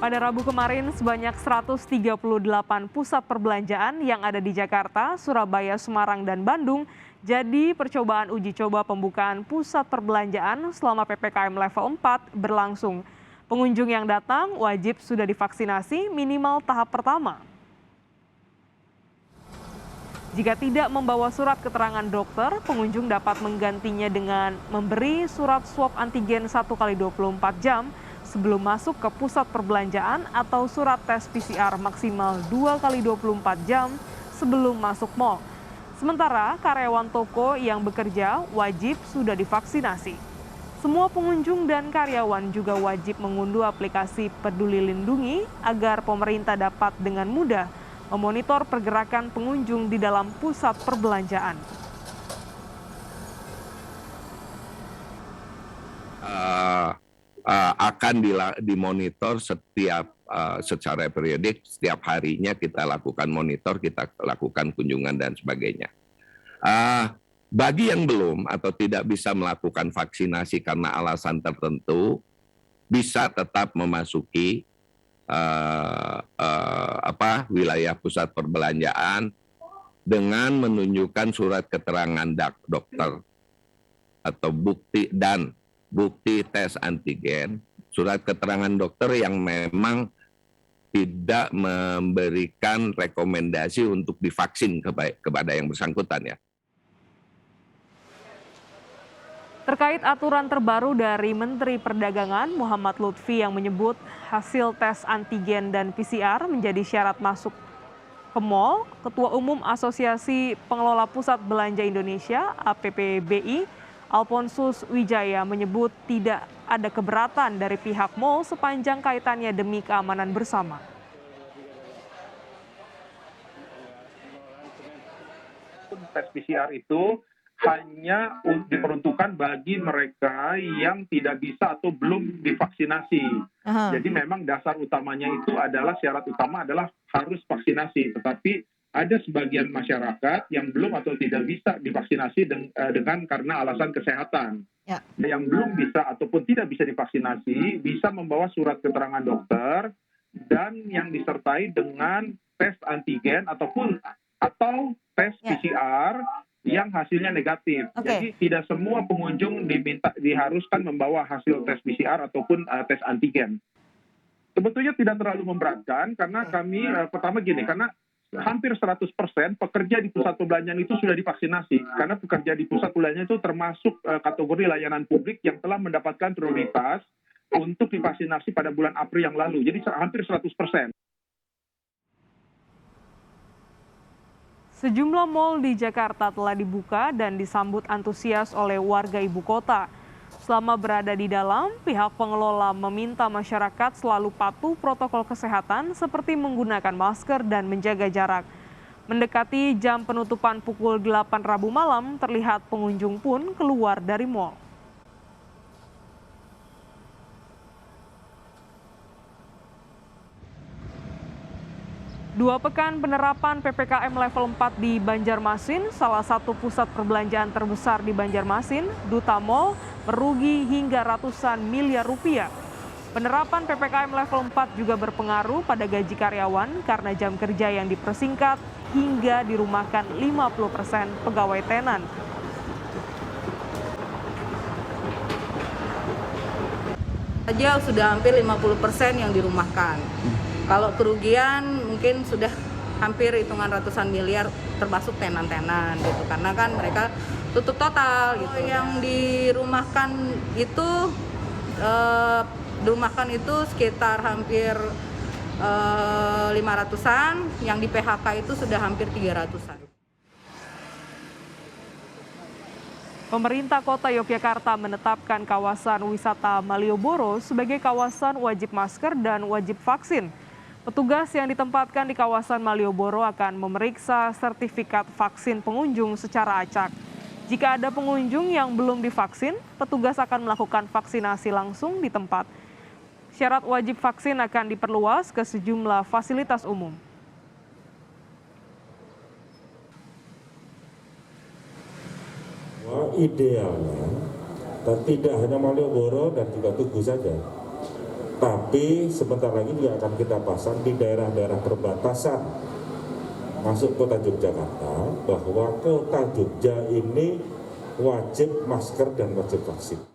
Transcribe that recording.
Pada Rabu kemarin, sebanyak 138 pusat perbelanjaan yang ada di Jakarta, Surabaya, Semarang, dan Bandung jadi percobaan uji coba pembukaan pusat perbelanjaan selama PPKM level 4 berlangsung. Pengunjung yang datang wajib sudah divaksinasi minimal tahap pertama. Jika tidak membawa surat keterangan dokter, pengunjung dapat menggantinya dengan memberi surat swab antigen 1x24 jam sebelum masuk ke pusat perbelanjaan atau surat tes PCR maksimal 2x24 jam sebelum masuk mal. Sementara karyawan toko yang bekerja wajib sudah divaksinasi. Semua pengunjung dan karyawan juga wajib mengunduh aplikasi Peduli Lindungi agar pemerintah dapat dengan mudah memonitor pergerakan pengunjung di dalam pusat perbelanjaan. Akan dimonitor secara periodik, setiap harinya kita lakukan monitor, kita lakukan kunjungan dan sebagainya. Bagi yang belum atau tidak bisa melakukan vaksinasi karena alasan tertentu, bisa tetap memasuki wilayah pusat perbelanjaan dengan menunjukkan surat keterangan dokter atau bukti tes antigen, surat keterangan dokter yang memang tidak memberikan rekomendasi untuk divaksin kepada yang bersangkutan ya. Terkait aturan terbaru dari Menteri Perdagangan Muhammad Lutfi yang menyebut hasil tes antigen dan PCR menjadi syarat masuk ke mal, Ketua Umum Asosiasi Pengelola Pusat Belanja Indonesia (APPBI) Alphonsus Wijaya menyebut tidak ada keberatan dari pihak mal sepanjang kaitannya demi keamanan bersama. Tes PCR itu hanya diperuntukkan bagi mereka yang tidak bisa atau belum divaksinasi. Jadi memang dasar utamanya itu adalah syarat utama adalah harus vaksinasi. Tetapi ada sebagian masyarakat yang belum atau tidak bisa divaksinasi dengan karena alasan kesehatan. Ya. Yang belum bisa ataupun tidak bisa divaksinasi bisa membawa surat keterangan dokter dan yang disertai dengan tes antigen atau tes PCR yang hasilnya negatif. Jadi tidak semua pengunjung diharuskan membawa hasil tes PCR ataupun tes antigen. Sebetulnya tidak terlalu memberatkan karena kami pertama gini, karena hampir 100% pekerja di pusat perbelanjaan itu sudah divaksinasi. Karena pekerja di pusat perbelanjaan itu termasuk kategori layanan publik yang telah mendapatkan prioritas untuk divaksinasi pada bulan April yang lalu. Jadi hampir 100%. Sejumlah mal di Jakarta telah dibuka dan disambut antusias oleh warga ibu kota. Selama berada di dalam, pihak pengelola meminta masyarakat selalu patuh protokol kesehatan seperti menggunakan masker dan menjaga jarak. Mendekati jam penutupan pukul 8 Rabu malam, terlihat pengunjung pun keluar dari mal. Dua pekan penerapan PPKM level 4 di Banjarmasin, salah satu pusat perbelanjaan terbesar di Banjarmasin, Duta Mall, merugi hingga ratusan miliar rupiah. Penerapan PPKM level 4 juga berpengaruh pada gaji karyawan karena jam kerja yang dipersingkat hingga dirumahkan 50% pegawai tenan. Saja sudah hampir 50% yang dirumahkan. Kalau kerugian mungkin sudah hampir hitungan ratusan miliar termasuk tenan-tenan gitu, karena kan mereka tutup total gitu. Yang dirumahkan itu sekitar hampir 500-an, yang di PHK itu sudah hampir 300-an. Pemerintah Kota Yogyakarta menetapkan kawasan wisata Malioboro sebagai kawasan wajib masker dan wajib vaksin. Petugas yang ditempatkan di kawasan Malioboro akan memeriksa sertifikat vaksin pengunjung secara acak. Jika ada pengunjung yang belum divaksin, petugas akan melakukan vaksinasi langsung di tempat. Syarat wajib vaksin akan diperluas ke sejumlah fasilitas umum. Idealnya, dan tidak hanya Malioboro dan juga Tugu saja, Tapi sebentar lagi juga akan kita pasang di daerah-daerah perbatasan masuk kota Yogyakarta, bahwa kota Jogja ini wajib masker dan wajib vaksin.